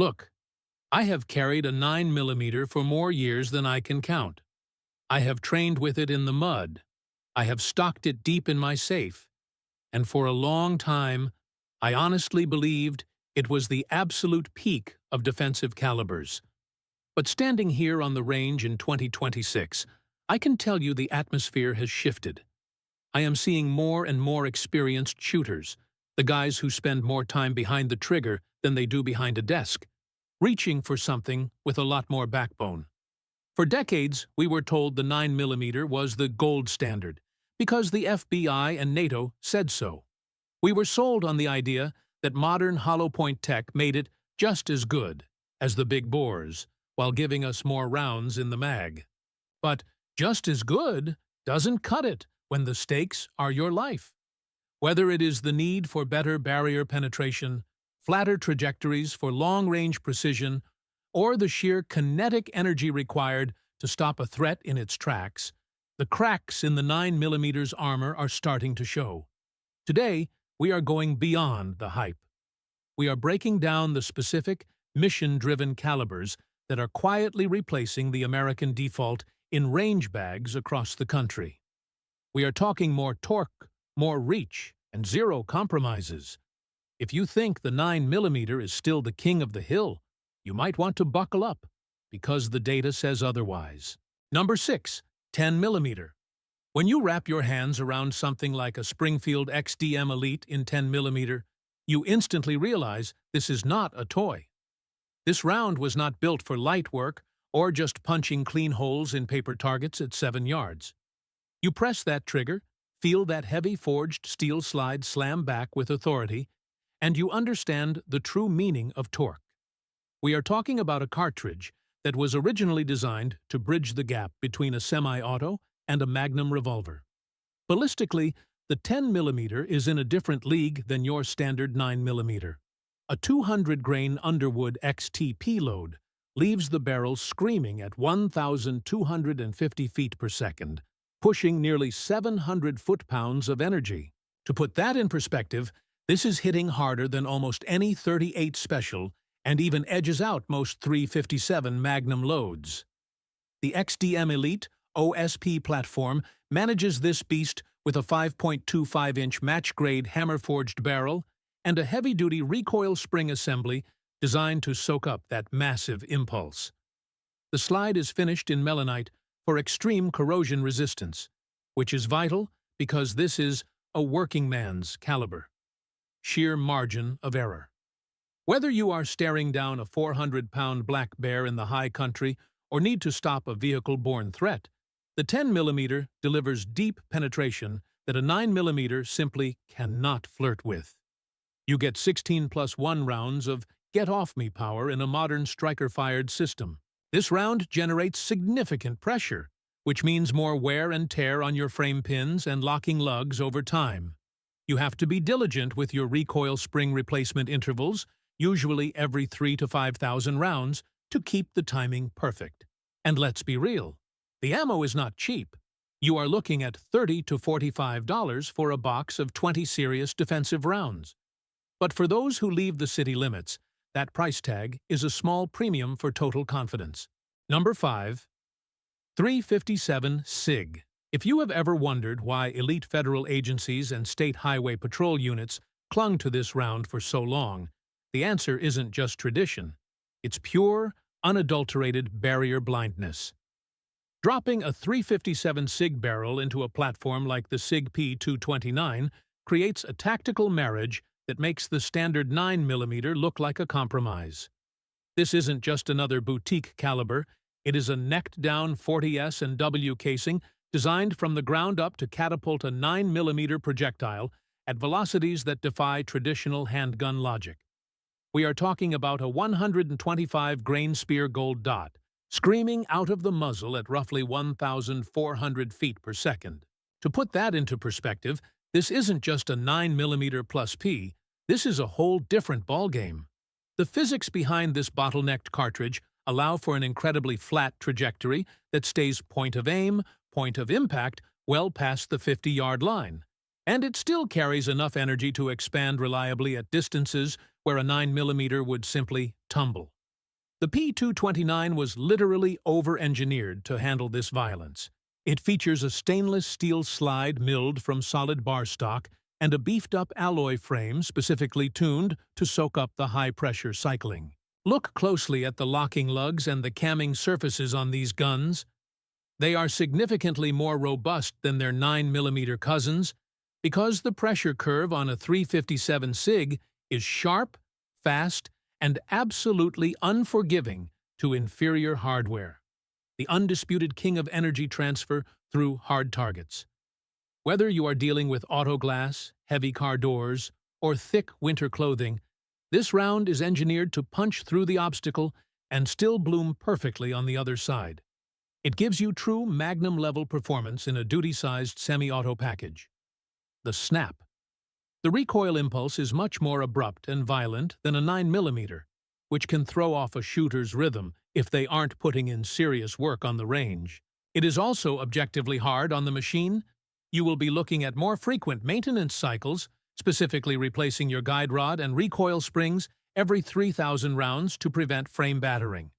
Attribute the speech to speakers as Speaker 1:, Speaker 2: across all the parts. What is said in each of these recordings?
Speaker 1: Look, I have carried a 9mm for more years than I can count. I have trained with it in the mud. I have stocked it deep in my safe. And for a long time, I honestly believed it was the absolute peak of defensive calibers. But standing here on the range in 2026, I can tell you the atmosphere has shifted. I am seeing more and more experienced shooters, the guys who spend more time behind the trigger than they do behind a desk, reaching for something with a lot more backbone. For decades, we were told the 9mm was the gold standard, because the FBI and NATO said so. We were sold on the idea that modern hollow-point tech made it just as good as the big bores, while giving us more rounds in the mag. But just as good doesn't cut it when the stakes are your life. Whether it is the need for better barrier penetration, flatter trajectories for long-range precision, or the sheer kinetic energy required to stop a threat in its tracks, the cracks in the 9mm's armor are starting to show. Today, we are going beyond the hype. We are breaking down the specific, mission-driven calibers that are quietly replacing the American default in range bags across the country. We are talking more torque, more reach, and zero compromises. If you think the 9mm is still the king of the hill, you might want to buckle up, because the data says otherwise. Number 6. 10mm. When you wrap your hands around something like a Springfield XDM Elite in 10mm, you instantly realize this is not a toy. This round was not built for light work or just punching clean holes in paper targets at 7 yards. You press that trigger, feel that heavy forged steel slide slam back with authority, and you understand the true meaning of torque. We are talking about a cartridge that was originally designed to bridge the gap between a semi-auto and a Magnum revolver. Ballistically, the 10mm is in a different league than your standard 9mm. A 200-grain Underwood XTP load leaves the barrel screaming at 1,250 feet per second, pushing nearly 700 foot-pounds of energy. To put that in perspective, this is hitting harder than almost any .38 Special and even edges out most .357 Magnum loads. The XDM Elite OSP platform manages this beast with a 5.25-inch match-grade hammer-forged barrel and a heavy-duty recoil spring assembly designed to soak up that massive impulse. The slide is finished in melanite for extreme corrosion resistance, which is vital because this is a working man's caliber. Sheer margin of error. Whether you are staring down a 400-pound black bear in the high country or need to stop a vehicle-borne threat, the 10mm delivers deep penetration that a 9mm simply cannot flirt with. You get 16+1 rounds of get-off-me power in a modern striker-fired system. This round generates significant pressure, which means more wear and tear on your frame pins and locking lugs over time. You have to be diligent with your recoil spring replacement intervals, usually every 3,000 to 5,000 rounds, to keep the timing perfect. And let's be real, the ammo is not cheap. You are looking at $30 to $45 for a box of 20 serious defensive rounds. But for those who leave the city limits, that price tag is a small premium for total confidence. Number 5. 357 SIG. If you have ever wondered why elite federal agencies and state highway patrol units clung to this round for so long, the answer isn't just tradition. It's pure, unadulterated barrier blindness. Dropping a 357 SIG barrel into a platform like the SIG P229 creates a tactical marriage that makes the standard 9mm look like a compromise. This isn't just another boutique caliber, it is a necked-down 40S and W casing designed from the ground up to catapult a 9mm projectile at velocities that defy traditional handgun logic. We are talking about a 125-grain spear gold dot, screaming out of the muzzle at roughly 1,400 feet per second. To put that into perspective, this isn't just a 9mm plus P, this is a whole different ballgame. The physics behind this bottlenecked cartridge allow for an incredibly flat trajectory that stays point of aim, point of impact, well past the 50-yard line. And it still carries enough energy to expand reliably at distances where a 9mm would simply tumble. The P229 was literally over-engineered to handle this violence. It features a stainless steel slide milled from solid bar stock and a beefed-up alloy frame specifically tuned to soak up the high-pressure cycling. Look closely at the locking lugs and the camming surfaces on these guns. They are significantly more robust than their 9mm cousins because the pressure curve on a 357 SIG is sharp, fast, and absolutely unforgiving to inferior hardware. The undisputed king of energy transfer through hard targets. Whether you are dealing with auto glass, heavy car doors, or thick winter clothing, this round is engineered to punch through the obstacle and still bloom perfectly on the other side. It gives you true Magnum-level performance in a duty-sized semi-auto package. The snap. The recoil impulse is much more abrupt and violent than a 9mm, which can throw off a shooter's rhythm if they aren't putting in serious work on the range. It is also objectively hard on the machine. You will be looking at more frequent maintenance cycles, specifically replacing your guide rod and recoil springs every 3,000 rounds to prevent frame battering.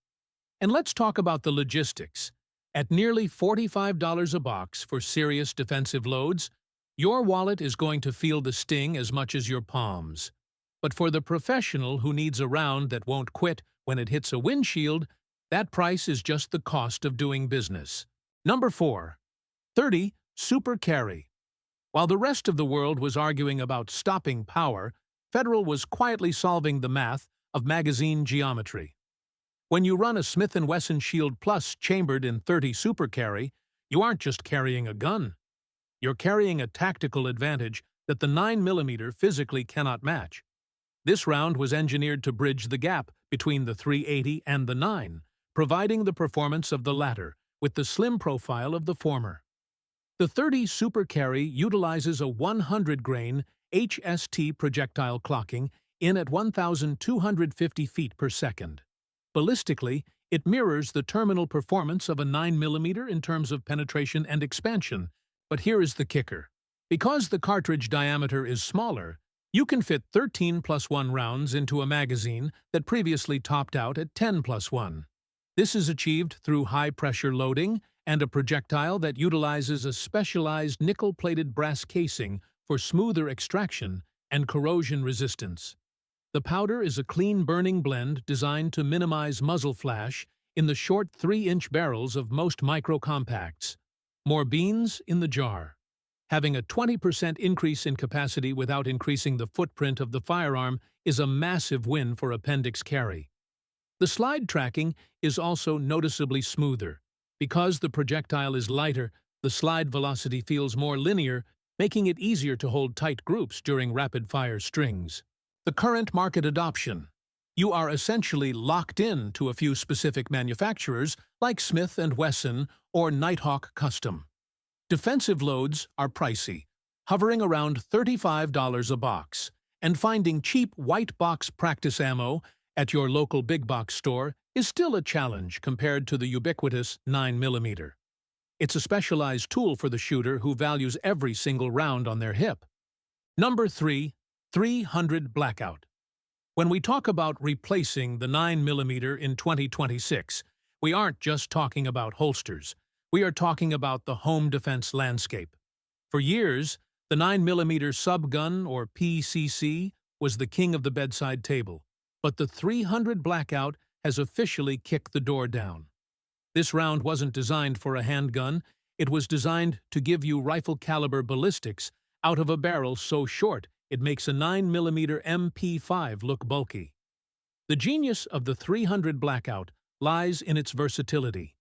Speaker 1: And let's talk about the logistics. At nearly $45 a box for serious defensive loads, your wallet is going to feel the sting as much as your palms. But for the professional who needs a round that won't quit when it hits a windshield, that price is just the cost of doing business. Number 4. 30 Super Carry. While the rest of the world was arguing about stopping power, Federal was quietly solving the math of magazine geometry. When you run a Smith & Wesson Shield Plus chambered in 30 Super Carry, you aren't just carrying a gun. You're carrying a tactical advantage that the 9mm physically cannot match. This round was engineered to bridge the gap between the 380 and the 9, providing the performance of the latter with the slim profile of the former. The 30 Super Carry utilizes a 100-grain HST projectile clocking in at 1,250 feet per second. Ballistically, it mirrors the terminal performance of a 9mm in terms of penetration and expansion, but here is the kicker. Because the cartridge diameter is smaller, you can fit 13+1 rounds into a magazine that previously topped out at 10+1. This is achieved through high-pressure loading and a projectile that utilizes a specialized nickel-plated brass casing for smoother extraction and corrosion resistance. The powder is a clean burning blend designed to minimize muzzle flash in the short 3-inch barrels of most micro-compacts. More beans in the jar. Having a 20% increase in capacity without increasing the footprint of the firearm is a massive win for appendix carry. The slide tracking is also noticeably smoother. Because the projectile is lighter, the slide velocity feels more linear, making it easier to hold tight groups during rapid-fire strings. The current market adoption. You are essentially locked in to a few specific manufacturers like Smith & Wesson or Nighthawk Custom. Defensive loads are pricey, hovering around $35 a box, and finding cheap white box practice ammo at your local big box store is still a challenge compared to the ubiquitous 9mm. It's a specialized tool for the shooter who values every single round on their hip. Number 3. 300 Blackout. When we talk about replacing the 9mm in 2026, we aren't just talking about holsters. We are talking about the home defense landscape. For years, the 9mm subgun, or PCC, was the king of the bedside table, but the 300 Blackout has officially kicked the door down. This round wasn't designed for a handgun, it was designed to give you rifle-caliber ballistics out of a barrel so short it makes a 9mm MP5 look bulky. The genius of the 300 Blackout lies in its versatility.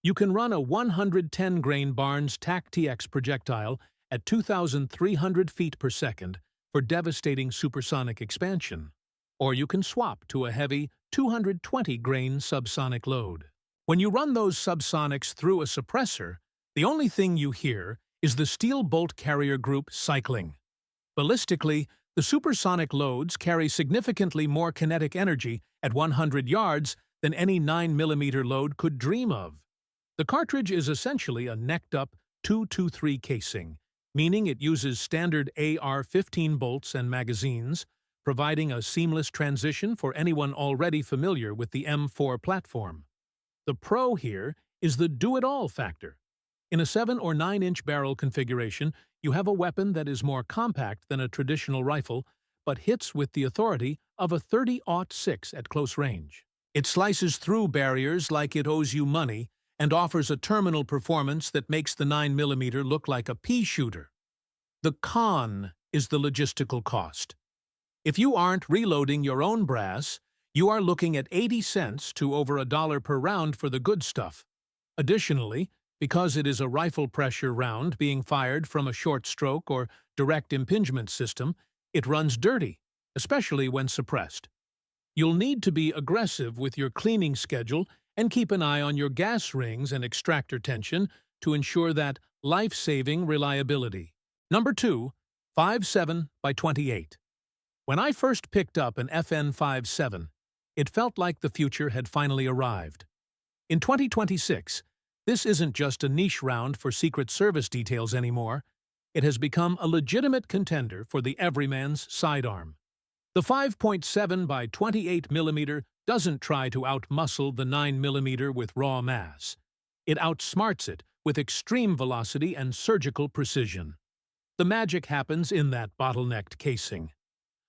Speaker 1: You can run a 110-grain Barnes TAC-TX projectile at 2,300 feet per second for devastating supersonic expansion, or you can swap to a heavy 220-grain subsonic load. When you run those subsonics through a suppressor, the only thing you hear is the steel bolt carrier group cycling. Ballistically, the supersonic loads carry significantly more kinetic energy at 100 yards than any 9mm load could dream of. The cartridge is essentially a necked-up 223 casing, meaning it uses standard AR-15 bolts and magazines, providing a seamless transition for anyone already familiar with the M4 platform. The pro here is the do-it-all factor. In a 7 or 9-inch barrel configuration, you have a weapon that is more compact than a traditional rifle, but hits with the authority of a 30-06 at close range. It slices through barriers like it owes you money and offers a terminal performance that makes the 9mm look like a pea shooter. The con is the logistical cost. If you aren't reloading your own brass, you are looking at 80 cents to over $1 per round for the good stuff. Additionally, because it is a rifle pressure round being fired from a short stroke or direct impingement system, it runs dirty, especially when suppressed. You'll need to be aggressive with your cleaning schedule and keep an eye on your gas rings and extractor tension to ensure that life-saving reliability. Number 2, 5.7 by 28. When I first picked up an FN 5.7, it felt like the future had finally arrived. In 2026, this isn't just a niche round for Secret Service details anymore. It has become a legitimate contender for the everyman's sidearm. The 5.7 by 28mm doesn't try to outmuscle the 9mm with raw mass. It outsmarts it with extreme velocity and surgical precision. The magic happens in that bottlenecked casing.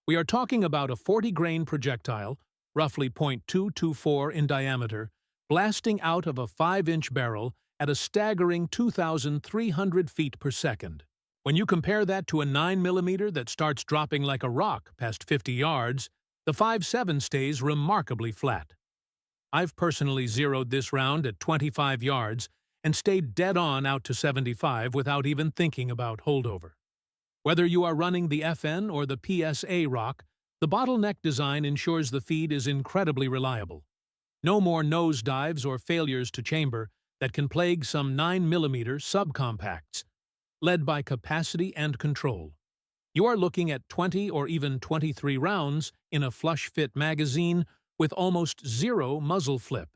Speaker 1: We are talking about a 40-grain projectile, roughly .224 in diameter, blasting out of a 5-inch barrel at a staggering 2,300 feet per second. When you compare that to a 9mm that starts dropping like a rock past 50 yards, the 5.7 stays remarkably flat. I've personally zeroed this round at 25 yards and stayed dead on out to 75 without even thinking about holdover. Whether you are running the FN or the PSA rock, the bottleneck design ensures the feed is incredibly reliable. No more nosedives or failures to chamber that can plague some 9mm subcompacts. Led by capacity and control. You are looking at 20 or even 23 rounds in a flush-fit magazine with almost zero muzzle flip.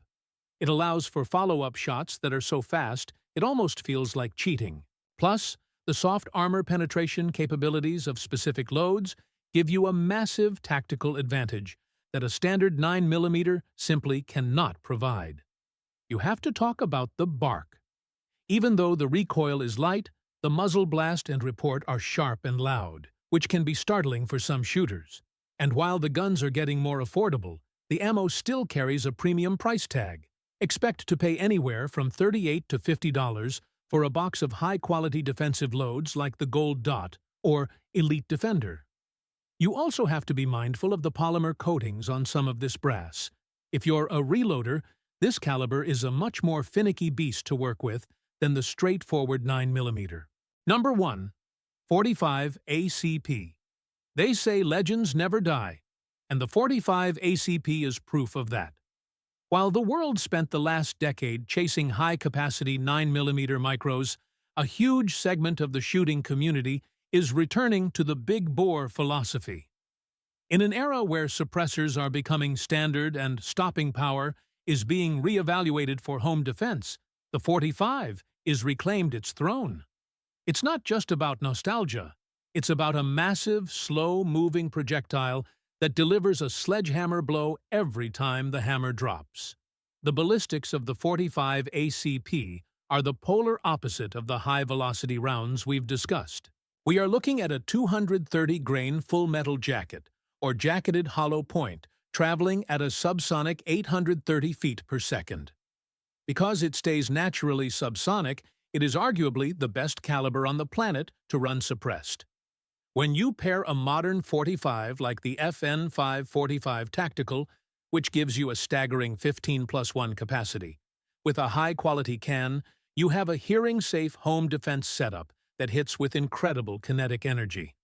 Speaker 1: It allows for follow-up shots that are so fast it almost feels like cheating. Plus, the soft armor penetration capabilities of specific loads give you a massive tactical advantage that a standard 9mm simply cannot provide. You have to talk about the bark. Even though the recoil is light, the muzzle blast and report are sharp and loud, which can be startling for some shooters. And while the guns are getting more affordable, the ammo still carries a premium price tag. Expect to pay anywhere from $38 to $50 for a box of high-quality defensive loads like the Gold Dot or Elite Defender. You also have to be mindful of the polymer coatings on some of this brass. If you're a reloader, this caliber is a much more finicky beast to work with than the straightforward 9mm. Number 1. 45 ACP. They say legends never die, and the 45 ACP is proof of that. While the world spent the last decade chasing high-capacity 9mm micros, a huge segment of the shooting community is returning to the big-bore philosophy. In an era where suppressors are becoming standard and stopping power is being re-evaluated for home defense, the 45 is reclaimed its throne. It's not just about nostalgia. It's about a massive, slow-moving projectile that delivers a sledgehammer blow every time the hammer drops. The ballistics of the 45 ACP are the polar opposite of the high-velocity rounds we've discussed. We are looking at a 230-grain full-metal jacket, or jacketed hollow point, traveling at a subsonic 830 feet per second. Because it stays naturally subsonic, it is arguably the best caliber on the planet to run suppressed. When you pair a modern 45 like the FN 545 Tactical, which gives you a staggering 15+1 capacity, with a high-quality can, you have a hearing-safe home defense setup that hits with incredible kinetic energy.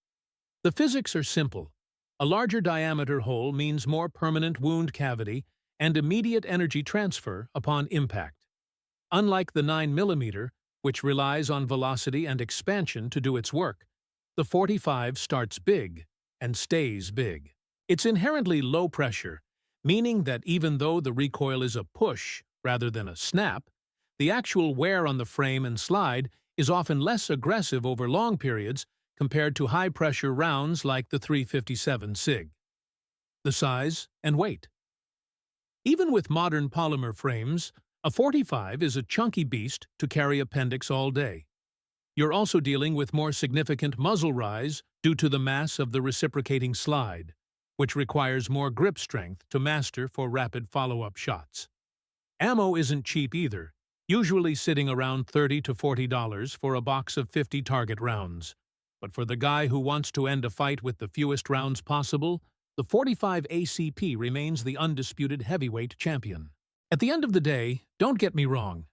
Speaker 1: The physics are simple. A larger diameter hole means more permanent wound cavity and immediate energy transfer upon impact. Unlike the 9mm, which relies on velocity and expansion to do its work, the 45 starts big and stays big. It's inherently low pressure, meaning that even though the recoil is a push rather than a snap, the actual wear on the frame and slide is often less aggressive over long periods compared to high-pressure rounds like the 357 SIG. the size, and weight. Even with modern polymer frames, a 45 is a chunky beast to carry appendix all day. You're also dealing with more significant muzzle rise due to the mass of the reciprocating slide, which requires more grip strength to master for rapid follow-up shots. Ammo isn't cheap either, usually sitting around $30 to $40 for a box of 50 target rounds. But for the guy who wants to end a fight with the fewest rounds possible, the 45 ACP remains the undisputed heavyweight champion. At the end of the day, don't get me wrong,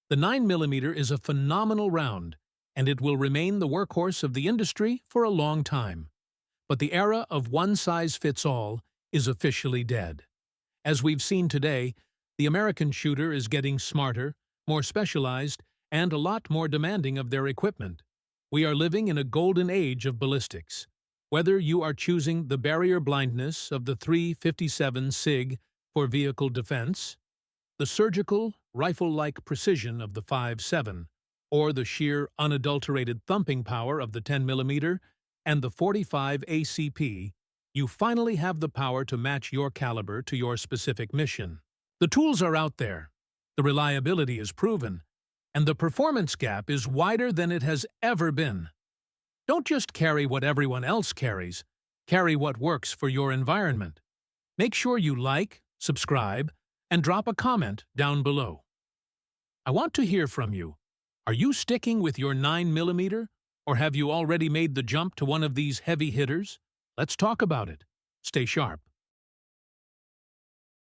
Speaker 1: the 9mm is a phenomenal round, and it will remain the workhorse of the industry for a long time. But the era of one-size-fits-all is officially dead. As we've seen today, the American shooter is getting smarter, more specialized, and a lot more demanding of their equipment. We are living in a golden age of ballistics. Whether you are choosing the barrier blindness of the 357 SIG for vehicle defense, the surgical, rifle-like precision of the 5.7, or the sheer, unadulterated thumping power of the 10mm and the 45 ACP, you finally have the power to match your caliber to your specific mission. The tools are out there, the reliability is proven, and the performance gap is wider than it has ever been. Don't just carry what everyone else carries, carry what works for your environment. Make sure you like, subscribe, and drop a comment down below. I want to hear from you. Are you sticking with your 9mm, or have you already made the jump to one of these heavy hitters? Let's talk about it. Stay sharp.